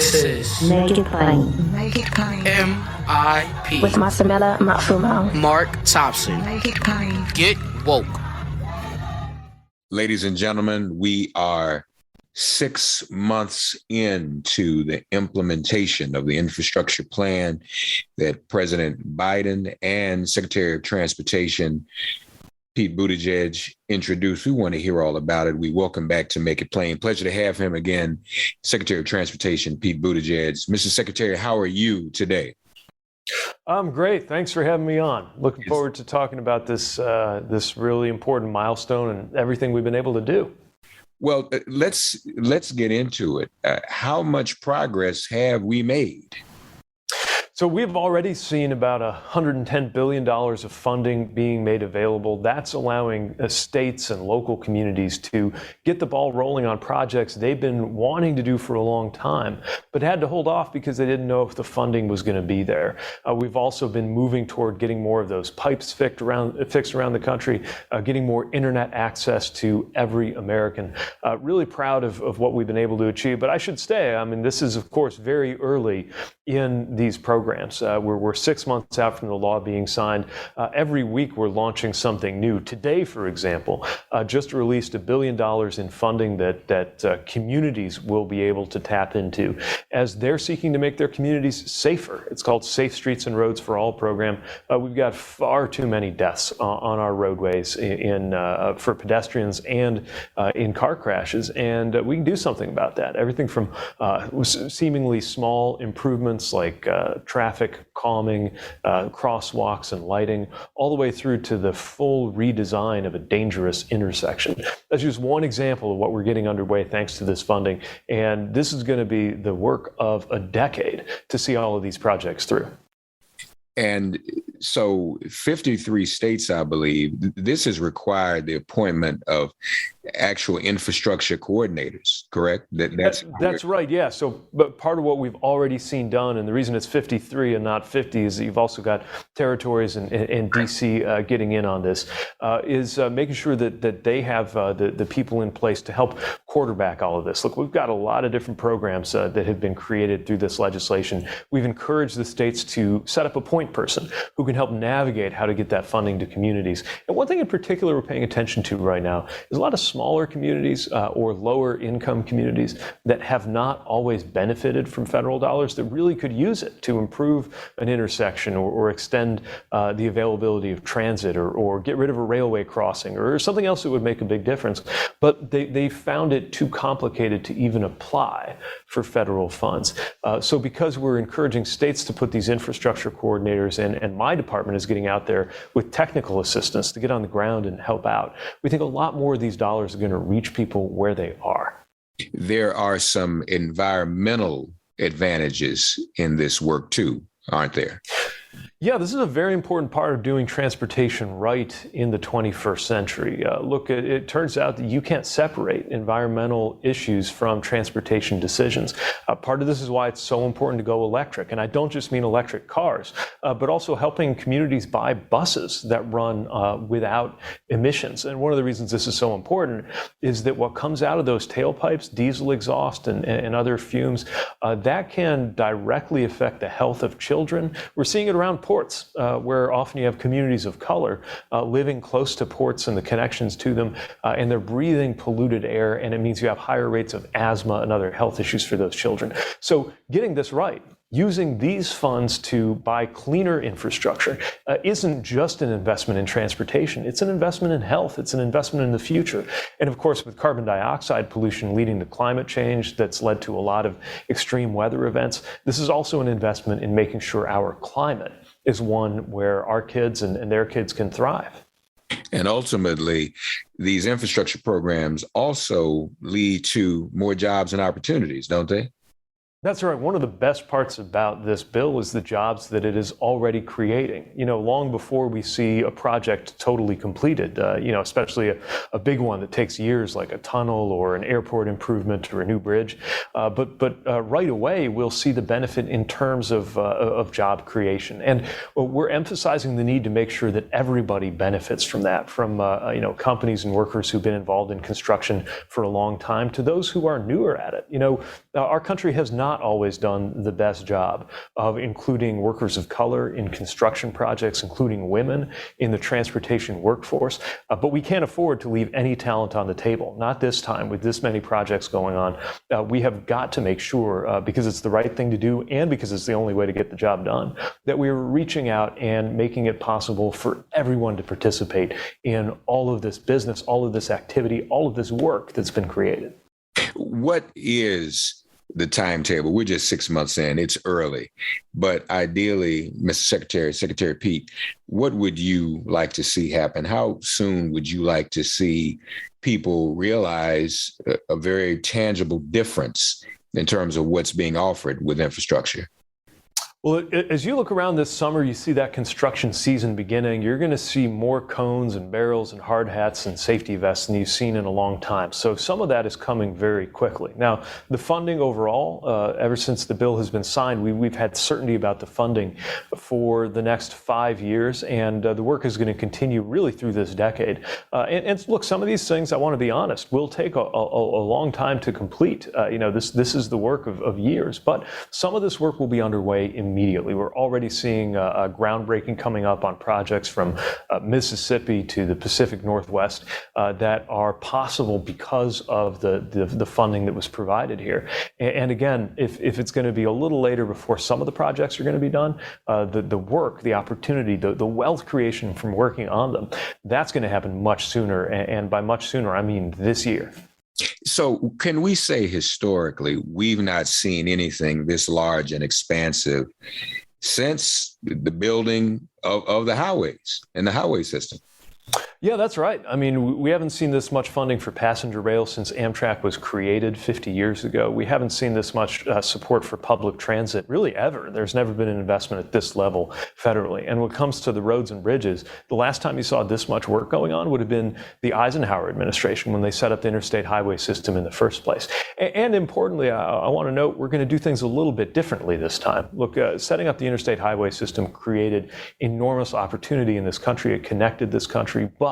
This is Make It Plain. Make It Plain. MIP With Masamela Matfumo. Mark Thompson. Make It Plain. Get woke. Ladies and gentlemen, we are 6 months into the implementation of the infrastructure plan that President Biden and Secretary of Transportation Pete Buttigieg introduced. We want to hear all about it. We welcome back to Make It Plain. Pleasure to have him again, Secretary of Transportation Pete Buttigieg. Mr. Secretary, how are you today? I'm great. Thanks for having me on. Looking forward to talking about this really important milestone and everything we've been able to do. Well, let's get into it. How much progress have we made? So we've already seen about $110 billion of funding being made available. That's allowing states and local communities to get the ball rolling on projects they've been wanting to do for a long time, but had to hold off because they didn't know if the funding was going to be there. We've also been moving toward getting more of those pipes fixed around the country, getting more internet access to every American. Really proud of what we've been able to achieve. But I should say, I mean, this is, of course, very early in these programs. We're 6 months out from the law being signed. Every week we're launching something new. Today, for example, just released $1 billion in funding that communities will be able to tap into as they're seeking to make their communities safer. It's called Safe Streets and Roads for All program. We've got far too many deaths on our roadways for pedestrians and in car crashes, and we can do something about that. Everything from seemingly small improvements like traffic calming, crosswalks and lighting, all the way through to the full redesign of a dangerous intersection. That's just one example of what we're getting underway thanks to this funding. And this is going to be the work of a decade to see all of these projects through. And so 53 states, I believe, this has required the appointment of actual infrastructure coordinators, correct? That's right, yeah. So, but part of what we've already seen done, and the reason it's 53 and not 50 is that you've also got territories and DC getting in on this, is making sure that they have the people in place to help quarterback all of this. Look, we've got a lot of different programs that have been created through this legislation. We've encouraged the states to set up a point person who can help navigate how to get that funding to communities. And one thing in particular we're paying attention to right now is a lot of smaller communities or lower income communities that have not always benefited from federal dollars that really could use it to improve an intersection or extend the availability of transit or get rid of a railway crossing or something else that would make a big difference. But they found it too complicated to even apply for federal funds. So because we're encouraging states to put these infrastructure coordinators and my department is getting out there with technical assistance to get on the ground and help out, we think a lot more of these dollars are going to reach people where they are. There are some environmental advantages in this work too, aren't there? Yeah, this is a very important part of doing transportation right in the 21st century. Look, it turns out that you can't separate environmental issues from transportation decisions. Part of this is why it's so important to go electric. And I don't just mean electric cars, but also helping communities buy buses that run without emissions. And one of the reasons this is so important is that what comes out of those tailpipes, diesel exhaust and other fumes, that can directly affect the health of children. We're seeing it around ports, where often you have communities of color living close to ports and the connections to them, and they're breathing polluted air, and it means you have higher rates of asthma and other health issues for those children. So getting this right, using these funds to buy cleaner infrastructure isn't just an investment in transportation. It's an investment in health. It's an investment in the future. And of course, with carbon dioxide pollution leading to climate change that's led to a lot of extreme weather events, this is also an investment in making sure our climate is one where our kids and their kids can thrive. And ultimately, these infrastructure programs also lead to more jobs and opportunities, don't they? That's right. One of the best parts about this bill is the jobs that it is already creating. You know, long before we see a project totally completed, especially a big one that takes years like a tunnel or an airport improvement or a new bridge. But right away, we'll see the benefit in terms of job creation. And we're emphasizing the need to make sure that everybody benefits from that, from companies and workers who've been involved in construction for a long time to those who are newer at it. Our country has not not always done the best job of including workers of color in construction projects, including women in the transportation workforce. But we can't afford to leave any talent on the table. Not this time with this many projects going on. We have got to make sure, because it's the right thing to do and because it's the only way to get the job done, that we're reaching out and making it possible for everyone to participate in all of this business, all of this activity, all of this work that's been created. What is the timetable? We're just 6 months in. It's early. But ideally, Mr. Secretary Pete, what would you like to see happen? How soon would you like to see people realize a very tangible difference in terms of what's being offered with infrastructure? Well, as you look around this summer, you see that construction season beginning. You're going to see more cones and barrels and hard hats and safety vests than you've seen in a long time. So some of that is coming very quickly. Now, the funding overall, ever since the bill has been signed, we've had certainty about the funding for the next 5 years, and the work is going to continue really through this decade. And look, some of these things, I want to be honest, will take a long time to complete. This is the work of years, but some of this work will be underway immediately. We're already seeing groundbreaking coming up on projects from Mississippi to the Pacific Northwest that are possible because of the funding that was provided here. And again, if it's going to be a little later before some of the projects are going to be done, the work, the opportunity, the wealth creation from working on them, that's going to happen much sooner. And by much sooner, I mean this year. So can we say historically, we've not seen anything this large and expansive since the building of the highways and the highway system? Yeah, that's right. I mean, we haven't seen this much funding for passenger rail since Amtrak was created 50 years ago. We haven't seen this much support for public transit really ever. There's never been an investment at this level federally. And when it comes to the roads and bridges, the last time you saw this much work going on would have been the Eisenhower administration when they set up the interstate highway system in the first place. And importantly, I want to note we're going to do things a little bit differently this time. Look, setting up the interstate highway system created enormous opportunity in this country. It connected this country, but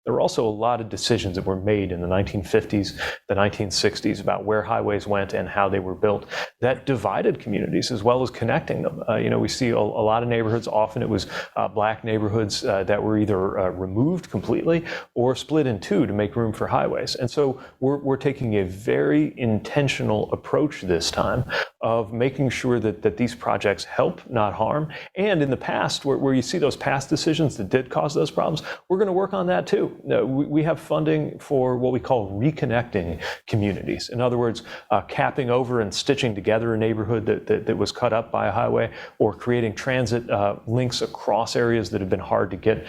there were also a lot of decisions that were made in the 1950s, the 1960s about where highways went and how they were built that divided communities as well as connecting them. We see a lot of neighborhoods. Often it was black neighborhoods that were either removed completely or split in two to make room for highways. And so we're taking a very intentional approach this time of making sure that these projects help, not harm. And in the past, where you see those past decisions that did cause those problems, we're going to work on that too. We have funding for what we call reconnecting communities. In other words, capping over and stitching together a neighborhood that was cut up by a highway, or creating transit links across areas that have been hard to get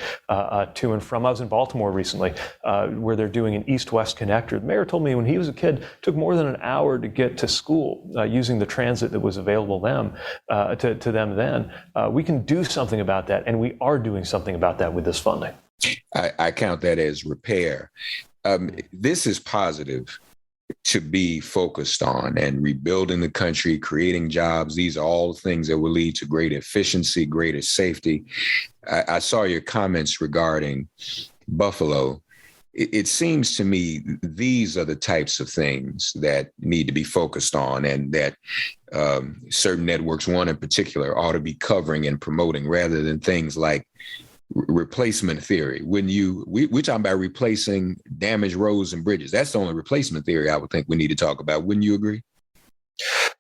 to and from. I was in Baltimore recently where they're doing an east-west connector. The mayor told me when he was a kid, it took more than an hour to get to school using the transit that was available to them then. We can do something about that, and we are doing something about that with this funding. I count that as repair. This is positive to be focused on, and rebuilding the country, creating jobs. These are all things that will lead to greater efficiency, greater safety. I saw your comments regarding Buffalo. It seems to me these are the types of things that need to be focused on, and that certain networks, one in particular, ought to be covering and promoting, rather than things like replacement theory. We're talking about replacing damaged roads and bridges. That's the only replacement theory I would think we need to talk about. Wouldn't you agree?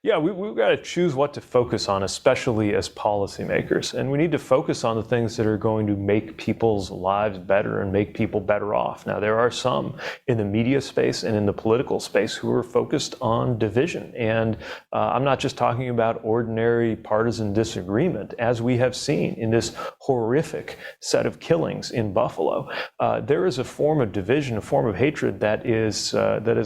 Yeah, we've got to choose what to focus on, especially as policymakers. And we need to focus on the things that are going to make people's lives better and make people better off. Now, there are some in the media space and in the political space who are focused on division. And I'm not just talking about ordinary partisan disagreement. As we have seen in this horrific set of killings in Buffalo, there is a form of division, a form of hatred that is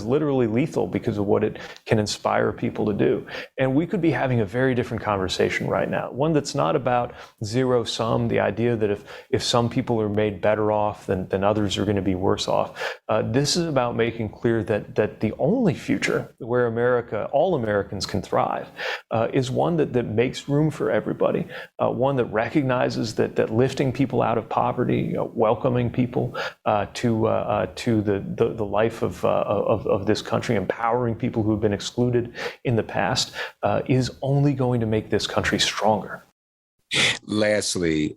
literally lethal because of what it can inspire people to do. And we could be having a very different conversation right now, one that's not about zero sum, the idea that if some people are made better off, then others are going to be worse off. This is about making clear that the only future where all Americans can thrive, is one that makes room for everybody, one that recognizes that lifting people out of poverty, welcoming people to the life of this country, empowering people who have been excluded in the past, past is only going to make this country stronger. Lastly,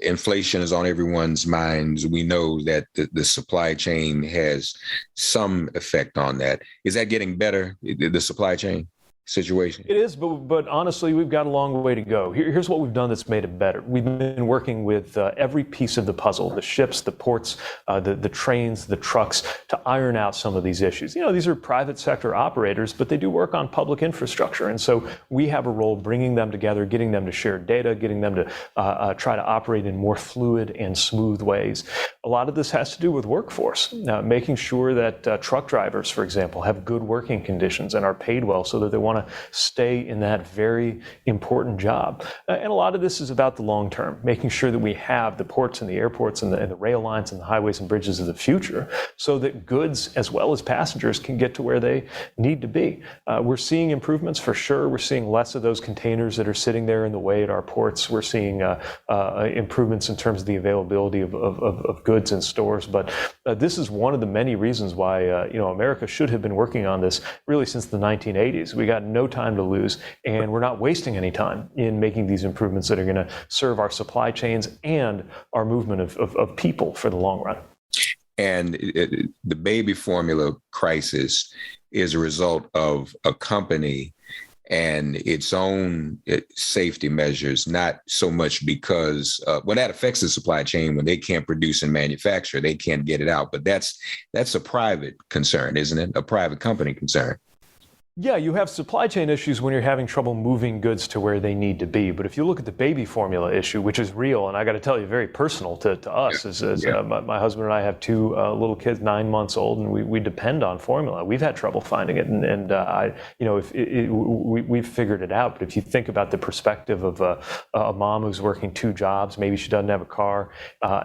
inflation is on everyone's minds. We know that the supply chain has some effect on that. Is that getting better, the supply chain situation? It is, but honestly, we've got a long way to go. Here's what we've done that's made it better. We've been working with every piece of the puzzle, the ships, the ports, the trains, the trucks, to iron out some of these issues. These are private sector operators, but they do work on public infrastructure. And so we have a role bringing them together, getting them to share data, getting them to try to operate in more fluid and smooth ways. A lot of this has to do with workforce, making sure that truck drivers, for example, have good working conditions and are paid well so that they want to stay in that very important job. And a lot of this is about the long term, making sure that we have the ports and the airports and the rail lines and the highways and bridges of the future so that goods as well as passengers can get to where they need to be. We're seeing improvements for sure. We're seeing less of those containers that are sitting there in the way at our ports. We're seeing improvements in terms of the availability of goods in stores. But this is one of the many reasons why America should have been working on this really since the 1980s. We got no time to lose, and we're not wasting any time in making these improvements that are going to serve our supply chains and our movement of people for the long run. And the baby formula crisis is a result of a company and its own safety measures, not so much because, that affects the supply chain when they can't produce and manufacture, they can't get it out. But that's a private concern, isn't it? A private company concern. Yeah, you have supply chain issues when you're having trouble moving goods to where they need to be. But if you look at the baby formula issue, which is real, and I got to tell you, very personal to us, my husband and I have two little kids, 9 months old, and we depend on formula. We've had trouble finding it, we've figured it out. But if you think about the perspective of a mom who's working two jobs, maybe she doesn't have a car,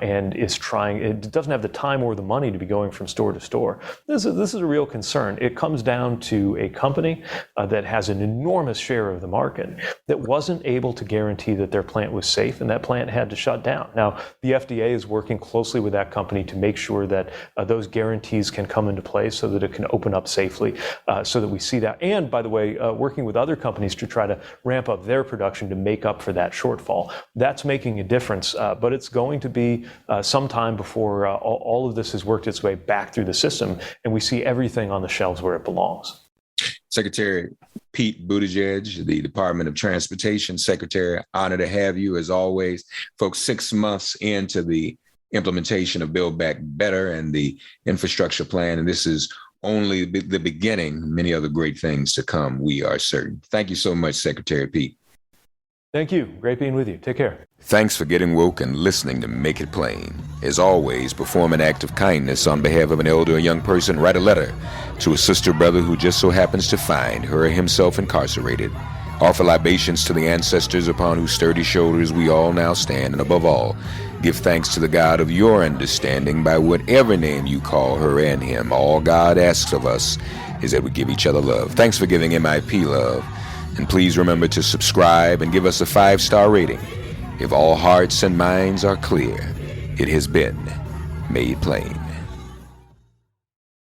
and it doesn't have the time or the money to be going from store to store. This is a real concern. It comes down to a company that has an enormous share of the market that wasn't able to guarantee that their plant was safe, and that plant had to shut down. Now, the FDA is working closely with that company to make sure that those guarantees can come into place so that it can open up safely, so that we see that. And by the way, working with other companies to try to ramp up their production to make up for that shortfall. That's making a difference, but it's going to be some time before all of this has worked its way back through the system and we see everything on the shelves where it belongs. Secretary Pete Buttigieg, the Department of Transportation Secretary, honored to have you as always. Folks, 6 months into the implementation of Build Back Better and the infrastructure plan, and this is only the beginning. Many other great things to come, we are certain. Thank you so much, Secretary Pete. Thank you. Great being with you. Take care. Thanks for getting woke and listening to Make It Plain. As always, perform an act of kindness on behalf of an elder or young person. Write a letter to a sister or brother who just so happens to find her or himself incarcerated. Offer libations to the ancestors upon whose sturdy shoulders we all now stand. And above all, give thanks to the God of your understanding by whatever name you call her and him. All God asks of us is that we give each other love. Thanks for giving MIP love. And please remember to subscribe and give us a 5-star rating. If all hearts and minds are clear, it has been made plain.